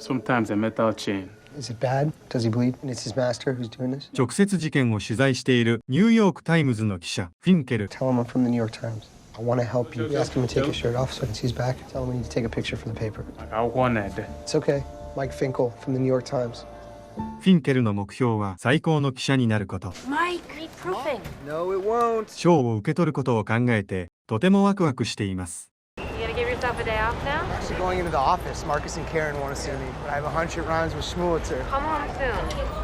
Sometimes a metal chain. Is it bad? Does he bleed? And it's his master who's doing this? 直接事件を取材しているニューヨークタイムズの記者フィンケル。 Tell him I'm from the New York Times. I want to help you. Ask him to take his shirt off so I can see his back. Tell him we need to take a picture for the paper. I wanted. It's okay. Mike Finkel from the New York Times. フィンケルの目標は最高の記者になること。 Mike, read proofing. No, it won't. 賞を受け取ることを考えてとてもワクワクしています。 You gonna give yourself a day off now? I'm actually going into the office. Marcus and Karen want to see me, but I have a hunch it rhymes with Schmulitzer. Come home soon.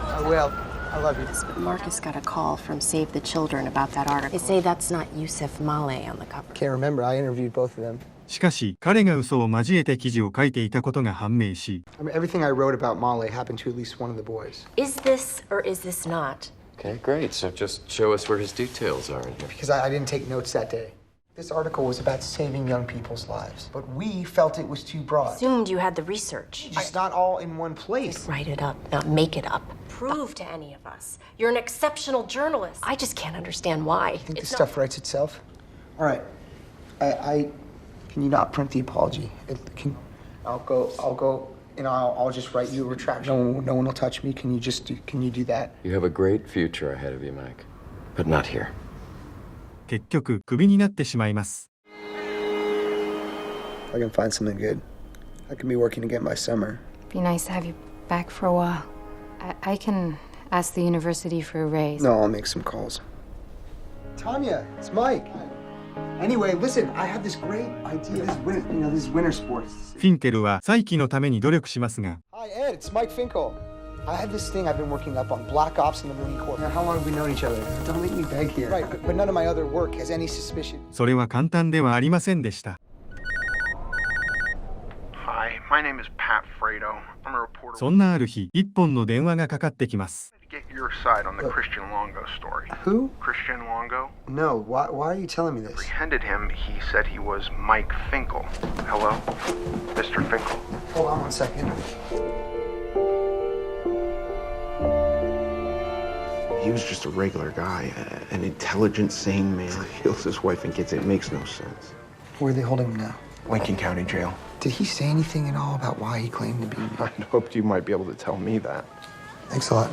I will. I love you. Marcus got a call from Save the Children about that article. They say that's not Yusef Maleh on the cover. Can't remember. I interviewed both of them. しかし彼が嘘を交えて記事を書いていたことが判明し、 I mean, everything I wrote about Maleh happened to at least one of the boys. Is this or is this not? Okay, great. So just show us where his details are in here. Because I didn't take notes that day. This article was about saving young people's lives, but we felt it was too broad. Assumed you had the research. It's not all in one place. Write it up, not make it up. Prove to any of us. You're an exceptional journalist. I just can't understand why. I think this stuff writes itself. All right. Can you not print the apology? I'll go, and I'll just write you a retraction. No one will touch me. Can you do that? You have a great future ahead of you, Mike. But not here. 結局クビになってしまいます。 I can find something good. I can be working again by summer. Be nice to have you back for a while. I can ask the university for a raise. No, I'll make some calls. Tanya, it's Mike. Anyway, listen, I have this great idea. This is winter sports. フィンケルは再起のために努力しますが、 Hi, Ed. It's Mike Finkel. I had this thing I've been working up on Black Ops in the Marine Corps. Now, how long have we known each other? Don't make me beg here. Right, but none of my other work has any suspicion. それは簡単ではありませんでした。 Hi, my name is Pat Fredo. I'm a reporter. そんなある日、一本の電話がかかってきます。 Get your side on the Christian Longo story. Who? Christian Longo? No, why are you telling me this? Apprehended him. He said he was Mike Finkel. Hello? Mr. Finkel. Hold on one second. He was just a regular guy, an intelligent, sane man. Kills his wife and kids. It makes no sense. Where are they holding him now? Lincoln County Jail. Did he say anything at all about why he claimed to be me? I hoped you might be able to tell me that. Thanks a lot.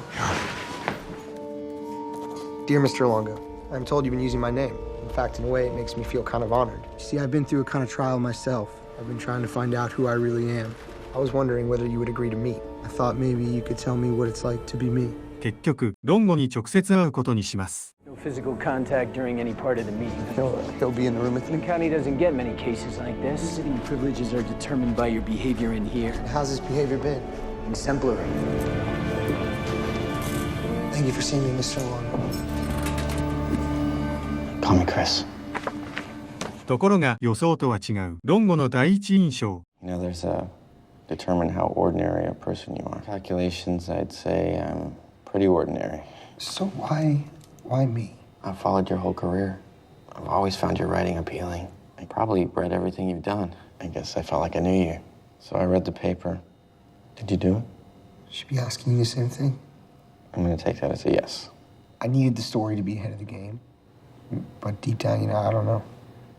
Dear Mr. Longo, I'm told you've been using my name. In fact, in a way, it makes me feel kind of honored. You see, I've been through a kind of trial myself. I've been trying to find out who I really am. I was wondering whether you would agree to meet. I thought maybe you could tell me what it's like to be me. 結局、ロンゴに直接会うことにします。 No physical contact during any part of the meeting. He'll be in the room with me. The county doesn't get many cases like this. Visiting privileges are determined by your behavior in here. How's his behavior been? Exemplary. Thank you for seeing me, Mr. Longo. Call me Chris. ところが予想とは違うロンゴの第一印象。 You know, there's a determine how ordinary a person you are. Calculations, I'd say I'm pretty ordinary. So why me? I've followed your whole career. I've always found your writing appealing. I probably read everything you've done. I guess I felt like I knew you. So I read the paper. Did you do it? Should be asking you the same thing. I'm going to take that as a yes. I needed the story to be ahead of the game. But deep down, I don't know.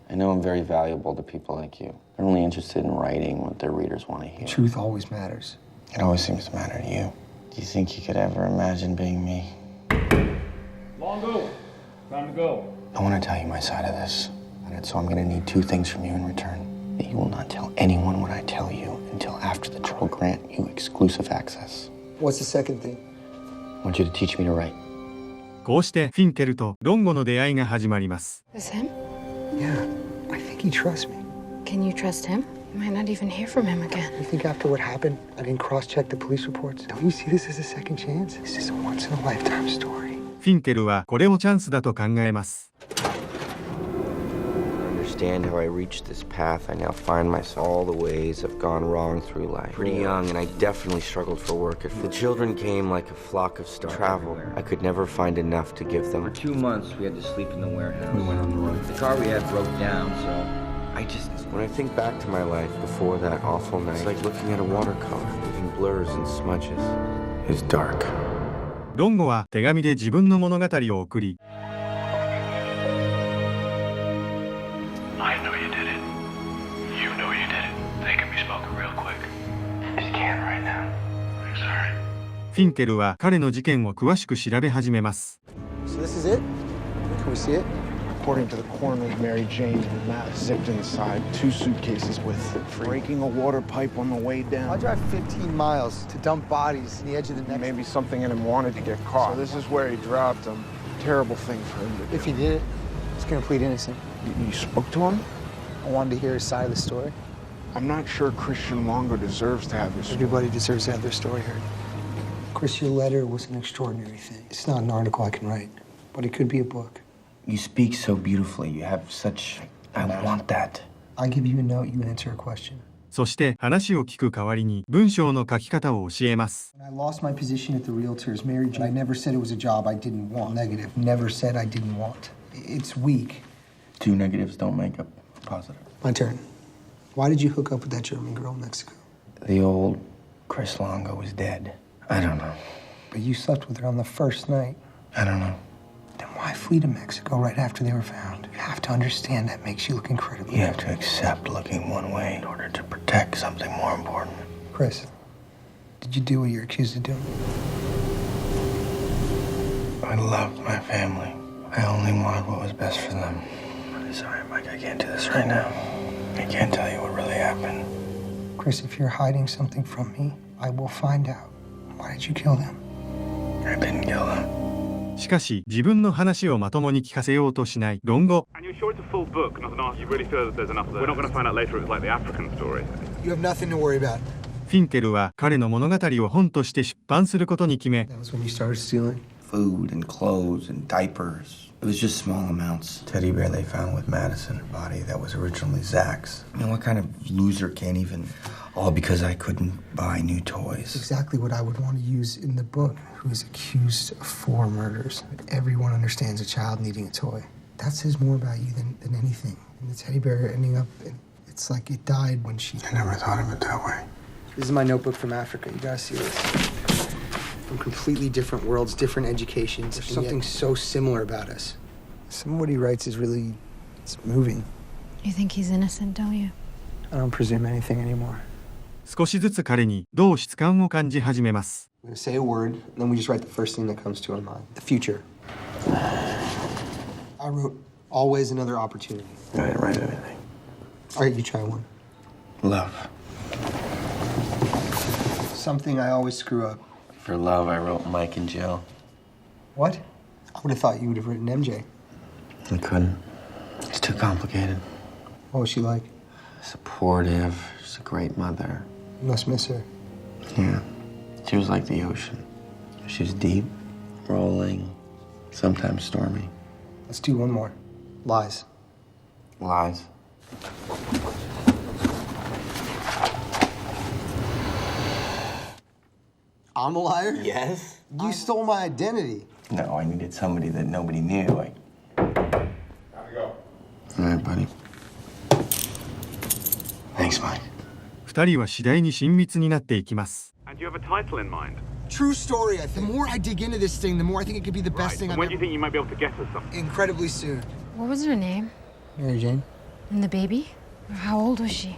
I know I'm very valuable to people like you. They're only interested in writing what their readers want to hear. Truth always matters. It always seems to matter to you. Do you think you could ever imagine being me? Longo, time to go. I want to tell you my side of this. And so I'm going to need two things from you in return. That you will not tell anyone what I tell you until after the trial grant you exclusive access. What's the second thing? I want you to teach me to write. こうしてフィンケルとロンゴの出会いが始まります。 Is him? Yeah, I think he trusts me. Can you trust him? You might not even hear from him again. You think after what happened, I didn't cross-check the police reports? Don't you see this as a second chance? This is a once-in-a-lifetime story. フィンケルはこれをチャンスだと考えます。 Understand how I reached this path. I now find myself all the ways I've gone wrong through life. Pretty young, and I definitely struggled for work. If the children came like a flock of stars, travel, I could never find enough to give them. For 2 months, we had to sleep in the warehouse. We went on the road. The car we had broke down, so When I think back to my life before that awful night, it's like looking at a watercolor, leaving blurs and smudges. It's dark. ロンゴは手紙で自分の物語を送り、 I know you did it. You know you did it. They can be smoking real quick. Just can't right now. フィンケルは彼の事件を詳しく調べ始めます。So this is it? Can we see it? According to the coroner, Mary Jane and Matt zipped inside 2 suitcases with breaking a water pipe on the way down. I drive 15 miles to dump bodies on the edge of the next. Maybe something in him wanted to get caught. So this is where he dropped them. Terrible thing for him to do. If he did it, he's gonna plead innocent. You spoke to him? I wanted to hear his side of the story. I'm not sure Christian Longo deserves to have his story. Everybody deserves to have their story heard. Chris, your letter was an extraordinary thing. It's not an article I can write, but it could be a book. You speak so beautifully. You have such... I want that. I give you a note, you answer a question. そして話を聞く代わりに文章の書き方を教えます。When I lost my position at the Realtors, Mary Jane, I never said it was a job I didn't want. Negative. Never said I didn't want. It's weak. 2 negatives don't make a positive. My turn. Why did you hook up with that German girl in Mexico? The old Chris Longo was dead. I don't know. But you slept with her on the first night. I don't know. Then why flee to Mexico right after they were found? You have to understand that makes you look incredible. You have to accept looking one way in order to protect something more important. Chris, did you do what you're accused of doing? I loved my family. I only wanted what was best for them. I'm sorry, Mike, I can't do this right now. I can't tell you what really happened. Chris, if you're hiding something from me, I will find out. Why did you kill them? I didn't kill them. しかし自分の話をまともに聞かせようとしない論語。And you're sure it's a full book, nothing else? You really feel that there's enough there? We're not going to find out later it was like the African story. You have nothing to worry about. フィンケルは彼の物語を本として出版することに決め、 That was when you started stealing? Food and clothes and diapers. It was just small amounts. Teddy bear they found with Madison, a body that was originally Zach's. I mean, what kind of loser can't even... All because I couldn't buy new toys. Exactly what I would want to use in the book. Who is accused of 4 murders. Everyone understands a child needing a toy. That says more about you than anything. And the teddy bear ending up... It's like it died when she... I never thought of it that way. This is my notebook from Africa. You gotta see this. From completely different worlds, different educations. There's something so similar about us. Some of what he writes is really... It's moving. You think he's innocent, don't you? I don't presume anything anymore. 少しずつ彼に同質感を感じ始めます。I'm gonna say a word, and then we just write the first thing that comes to our mind. The future. I wrote, always another opportunity. I didn't write anything. All right, you try one. Love. Something I always screw up. For love, I wrote Mike and Jill. What? I would have thought you would have written MJ. I couldn't. It's too complicated. What was she like? Supportive. She's a great mother. You must miss her. Yeah. She was like the ocean. She was deep, rolling, sometimes stormy. Let's do one more. Lies. Lies. I'm a liar? Yes. You stole my identity. No, I needed somebody that nobody knew. Gotta go. All right, buddy. Thanks, Mike. 2人は次第に親密になっていきます。 And do you have a title in mind? True story, I think. The more I dig into this thing, the more I think it could be the best thing I've When do ever... you think you might be able to get us something? Incredibly soon. What was her name? Mary Jane. And the baby? How old was she?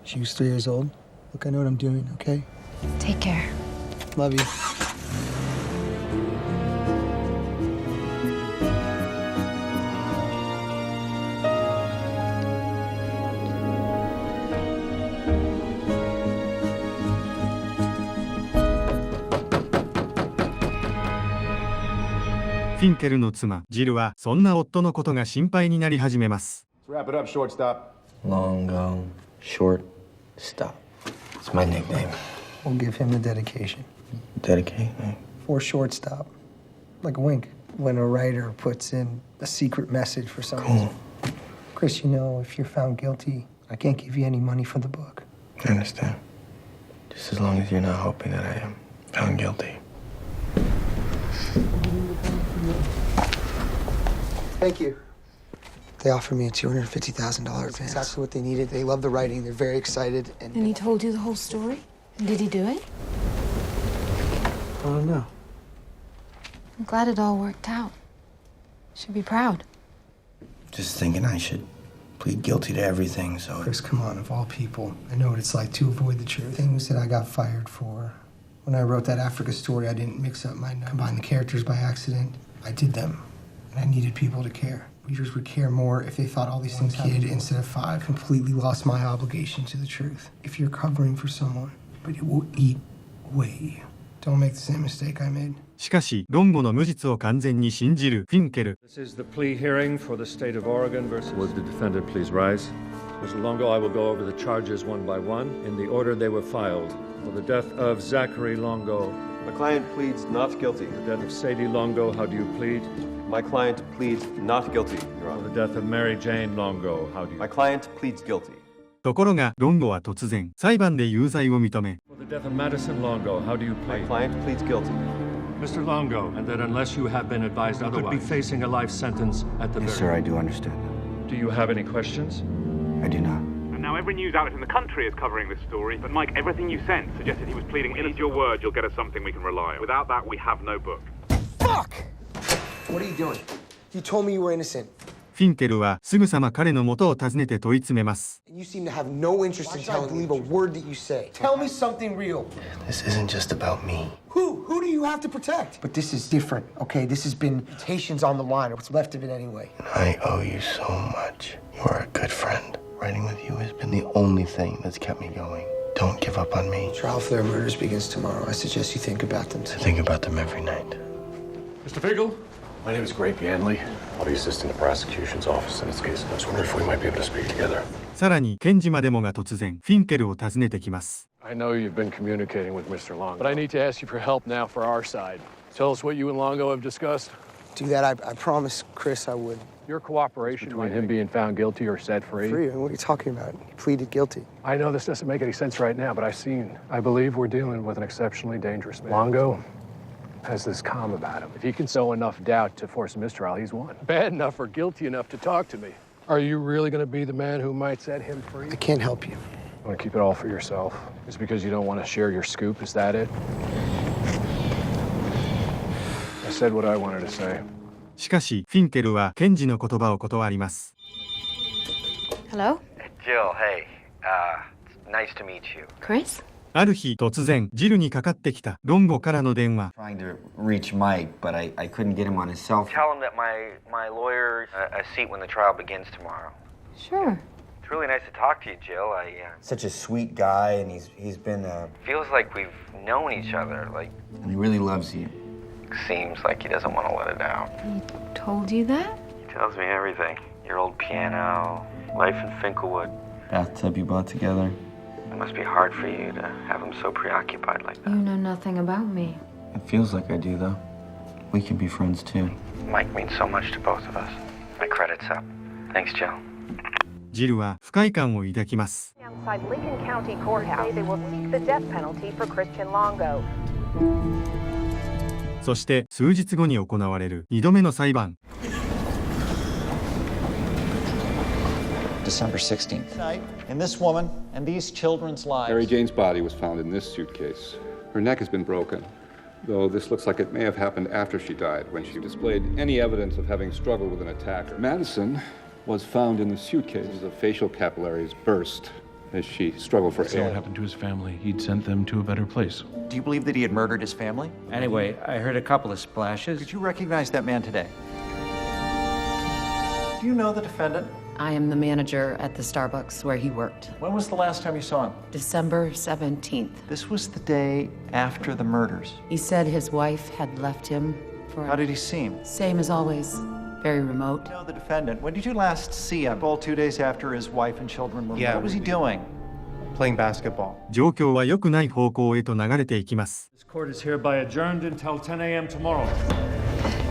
She was 3 years old. Look, I know what I'm doing, okay? Take care. Love you.フィンケルの妻ジルはそんな夫のことが心配になり始めます。 Let's wrap it up, shortstop. Longo, short, stop. It's my nickname. We'll give him the dedication. Dedicate? For shortstop. Like a wink. When a writer puts in a secret message for someone. Cool. Chris, you know, if you're found guilty, I can't give you any money for the book. I understand. Just as long as you're not hoping that I am found guilty. Thank you. They offered me a $250,000 advance. That's exactly what they needed. They love the writing. They're very excited. And he told you the whole story? And did he do it? I don't know. I'm glad it all worked out. Should be proud. Just thinking I should plead guilty to everything, so... Chris, come on, of all people. I know what it's like to avoid the truth. Things that I got fired for, When I wrote that Africa story, I didn't combine the characters by accident. I did them, and I needed people to care. Readers would care more if they thought all these things happened instead of 5. Completely lost my obligation to the truth. If you're covering for someone, but it will eat away you. Don't make the same mistake I made. しかし、ロンゴの無実を完全に信じるフィンケル。This is the plea hearing for the state of Oregon versus. Would the defendant please rise? Mr. Longo, I will go over the charges one by one in the order they were filed. For the death of Zachary Longo. My client pleads not guilty. The death of Sadie Longo, how do you plead? My client pleads not guilty, Your Honor. For the death of Mary Jane Longo, how do you? My client pleads guilty. ところが、ロンゴは突然、裁判で有罪を認め。For the death of Madison Longo, how do you plead? My client pleads guilty. Mr. Longo, and that unless you have been advised otherwise, could be facing a life sentence at the Yes, sir, I do understand that. Do you have any questions? I do not. And now every news outlet in the country is covering this story. But Mike, everything you sent suggested he was pleading innocent. Your word, you'll get us something we can rely on. Without that, we have no book. Fuck! What are you doing? You told me you were innocent. フィンケルはすぐさま彼の元を訪ねて問い詰めます。You seem to have no interest in telling me. Believe a word that you say. Tell me something real. This isn't just about me. Who do you have to protect? But this is different, okay? This has been reputations on the line, or what's left of it anyway. I owe you so much. You are a good friend. Writing with you has been the only thing that's kept me going. Don't give up on me. Trial for their murders begins tomorrow. I suggest you think about them. I think about them every night. Mr. Finkel? My name is Grape Yanley. I'll be assisting the prosecution's office in this case. I was wondering if we might be able to speak together. さらに、検事までもが突然、フィンケルを訪ねてきます。I know you've been communicating with Mr. Longo, but I need to ask you for help now for our side. Tell us what you and Longo have discussed. Do that, I promise, Chris, I would. Your cooperation between him being found guilty or set free. Free? What are you talking about? He pleaded guilty. I know this doesn't make any sense right now, but I believe we're dealing with an exceptionally dangerous man. Longo has this calm about him. If he can sow enough doubt to force a mistrial, he's won. Bad enough or guilty enough to talk to me. Are you really going to be the man who might set him free? I can't help you. You want to keep it all for yourself? Just because you don't want to share your scoop, is that it? I said what I wanted to say. しかし、フィンケルは検事の言葉を断ります。Hello? Jill, hey. Nice to meet you. Chris? ある日、突然、ジルにかかってきたロンゴからの電話。Trying to reach Mike, but I couldn't get him on his cell phone. Tell him that my lawyer a seat when the trial begins tomorrow. Sure. It's really nice to talk to you, Jill. Such a sweet guy, and he's been. Feels like we've known each other, like. And he really loves you. Seems like he doesn't want to let it out. He told you that? He tells me everything. Your old piano, life in Finkelwood, bathtub you bought together. It must be hard for you to have him so preoccupied like that. You know nothing about me. It feels like I do, though. We can be friends, too. Mike means so much to both of us. My credit's up. Thanks, Jill. ジルは不快感を抱きます。Outside Lincoln County Courthouse, they will seek the death penalty for Christian Longo. そして数日後に行われる2度目の裁判。December 16th. And this woman and these children's lives. Mary Jane's body was found in this suitcase. Her neck has been broken, though this looks like it may have happened after she died, when she displayed any evidence of having struggled with an attacker. Madison was found in the suitcase. The facial capillaries burst as she struggled for air. What happened to his family? He'd sent them to a better place. Do you believe that he had murdered his family? Anyway, I heard a couple of splashes. Could you recognize that man today? Do you know the defendant? I am the manager at the Starbucks where he worked. When was the last time you saw him? December 17th. This was the day after the murders. He said his wife had left him for... How did he seem? Same as always. Very remote. You know the defendant. When did you last see him? All 2 days after his wife and children were murdered. What was he doing? Playing basketball. 状況は良くない方向へと流れていきます。This court is hereby adjourned until 10 a.m. tomorrow.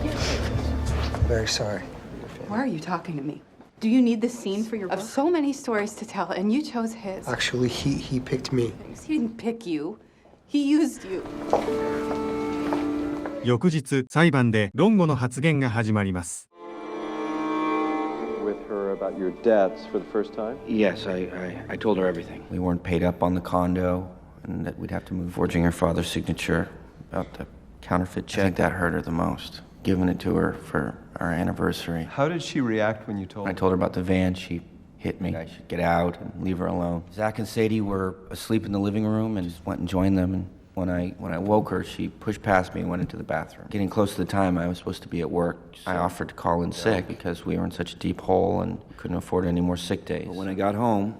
I'm very sorry. Why are you talking to me? Do you need this scene for your book? I have so many stories to tell, and you chose his. Actually, he picked me. He didn't pick you. He used you. 翌日、裁判でロンゴの発言が始まります。With her about your debts for the first time? Yes, I told her everything. We weren't paid up on the condo, and that we'd have to move. Forging her father's signature about the counterfeit check. I think that hurt her the most. Giving it to her for our anniversary. How did she react when you told her? I told her about the van. She hit me. I should get out and leave her alone. Zach and Sadie were asleep in the living room and just went and joined them, and When I woke her, she pushed past me and went into the bathroom. Getting close to the time I was supposed to be at work, I offered to call in sick because we were in such a deep hole and couldn't afford any more sick days. But when I got home,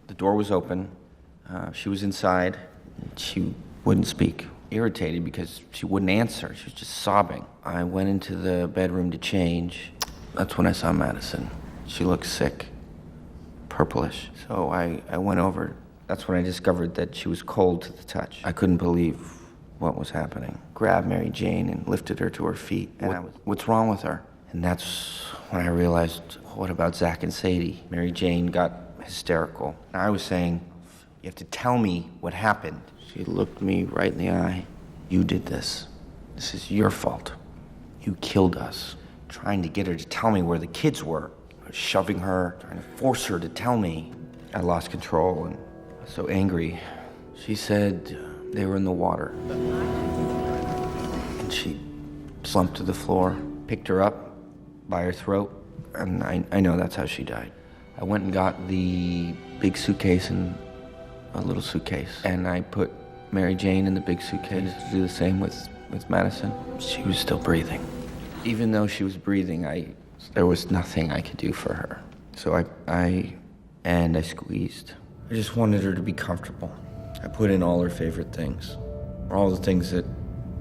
the door was open. She was inside. And she wouldn't speak. Irritated because she wouldn't answer. She was just sobbing. I went into the bedroom to change. That's when I saw Madison. She looked sick, purplish. So I went over. That's when I discovered that she was cold to the touch. I couldn't believe what was happening. Grabbed Mary Jane and lifted her to her feet. And what's wrong with her? And that's when I realized, what about Zach and Sadie? Mary Jane got hysterical. And I was saying, you have to tell me what happened. She looked me right in the eye. You did this. This is your fault. You killed us. Trying to get her to tell me where the kids were. Shoving her, trying to force her to tell me. I lost control and I was so angry. She said they were in the water. And she slumped to the floor, picked her up by her throat, and I know that's how she died. I went and got the big suitcase and a little suitcase, and I put Mary Jane in the big suitcase to do the same with Madison. She was still breathing. Even though she was breathing, there was nothing I could do for her. So I squeezed. I just wanted her to be comfortable. I put in all her favorite things, all the things that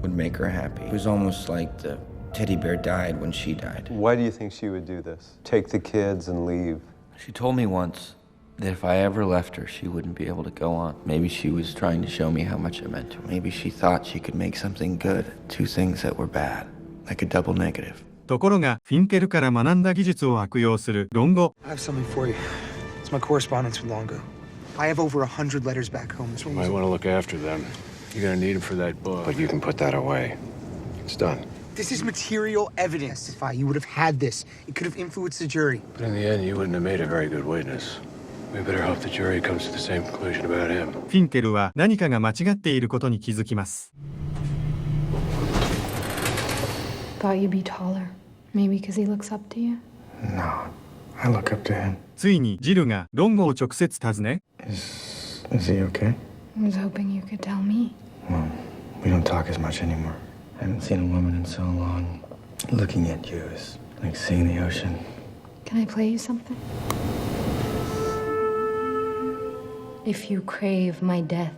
would make her happy. It was almost like the teddy bear died when she died. Why do you think she would do this? Take the kids and leave? She told me once that if I ever left her, she wouldn't be able to go on. Maybe she was trying to show me how much I meant to her. Maybe she thought she could make something good, two things that were bad, like a double negative. ところがフィンケルから学んだ技術を悪用する論語。 I have something for you. It's my correspondence with Longo. I have over 100 letters back home. You might want to look after them. You're gonna need them for that book. But you can put that away. It's done. This is material evidence. Testify. You would have had this. It could have influenced the jury. But in the end, you wouldn't have made a very good witness. We better hope the jury comes to the same conclusion about him. フィンケルは何かが間違っていることに気づきます。 Thought you'd be taller. Maybe because he looks up to you? No, I look up to him. ついにジルがロンゴを直接尋ね。 Is he okay? I was hoping you could tell me. Well, we don't talk as much anymore. I haven't seen a woman in so long. Looking at you is like seeing the ocean. Can I play you something? If you crave my death.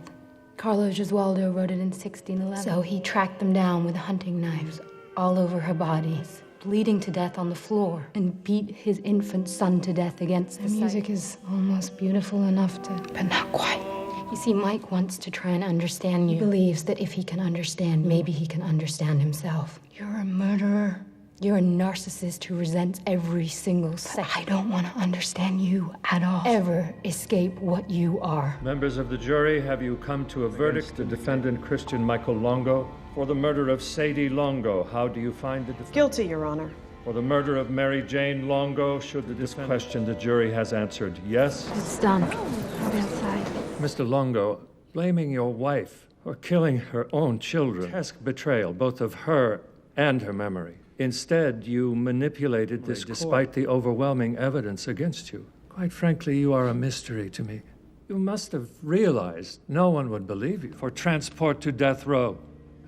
Carlo Gesualdo wrote it in 1611. So he tracked them down with hunting knives all over her body, bleeding to death on the floor, and beat his infant son to death against the music is almost beautiful enough to, but not quite. You see, Mike wants to try and understand you. He believes that if he can understand, maybe he can understand himself. You're a murderer. You're a narcissist who resents every single second. I don't want to understand you at all. Ever escape what you are. Members of the jury, have you come to a verdict? The defendant, Christian Michael Longo, for the murder of Sadie Longo. How do you find the defendant? Guilty, Your Honor. For the murder of Mary Jane Longo, should this question the jury has answered yes? It's done. I'll be outside. Mr. Longo, blaming your wife for killing her own children, grotesque betrayal both of her and her memory. Instead, you manipulated this despite the overwhelming evidence against you. Quite frankly, you are a mystery to me. You must have realized no one would believe you. For transport to death row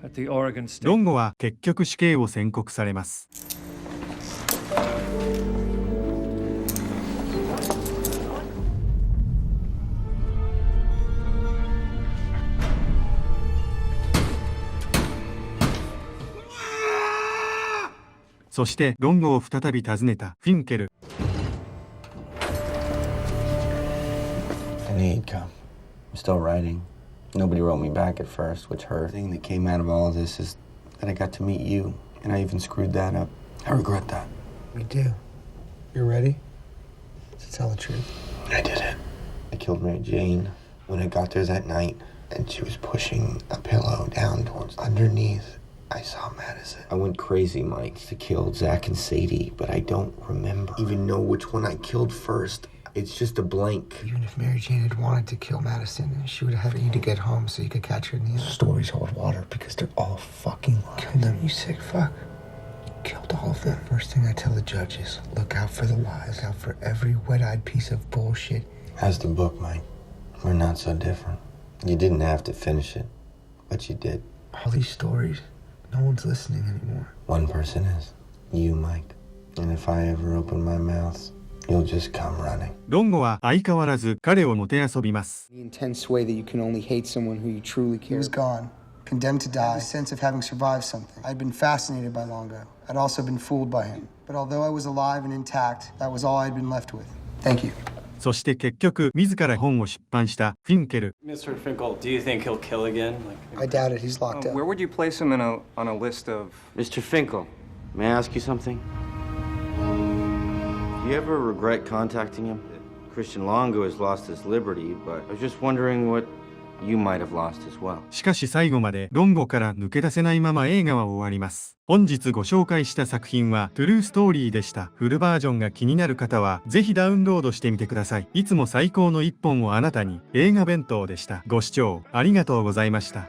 at the Oregon State. ロンゴは結局死刑を宣告されます。 そしてロンゴを再び訪ねたフィンケル。 I knew you'd come. I'm still writing. Nobody wrote me back at first, which hurt. The thing that came out of all of this is that I got to meet you, and I even screwed that up. I regret that. Me too. You ready to tell the truth? I did it. I killed Mary Jane. When I got there that night, and she was pushing a pillow down towards underneath, I saw Madison. I went crazy, Mike, to kill Zach and Sadie, but I don't even know which one I killed first. It's just a blank. Even if Mary Jane had wanted to kill Madison, she would have had you to get home so you could catch her in the end. Stories hold water because they're all fucking lies. Killed them, you sick fuck. Killed all of them. First thing I tell the judge is, look out for the lies. Look out for every wet-eyed piece of bullshit. How's the book, Mike? We're not so different. You didn't have to finish it, But you did. All these stories, no one's listening anymore. One person is. You, Mike. And if I ever open my mouth, you'll just come running. ロンゴは相変わらず彼をもてあそびます。The intense way that you can only hate someone who you truly care. He was gone, condemned to die. I had the sense of having survived something. I'd been fascinated by Longo. I'd also been fooled by him. But although I was alive and intact, that was all I'd been left with. Thank you. そして結局自ら本を出版したフィンケル。Mr. Finkel, do you think he'll kill again? I doubt it. He's locked up. Where would you place him on a list of... Mr. Finkel, may I ask you something? Do you ever regret contacting him? Christian Longo has lost his liberty, but I was just wondering what you might have lost as well. しかし最後までロンゴから抜け出せないまま映画は終わります。本日ご紹介した作品はトゥルーストーリーでした。フルバージョンが気になる方はぜひダウンロードしてみてください。いつも最高の一本をあなたに。映画弁当でした。ご視聴ありがとうございました。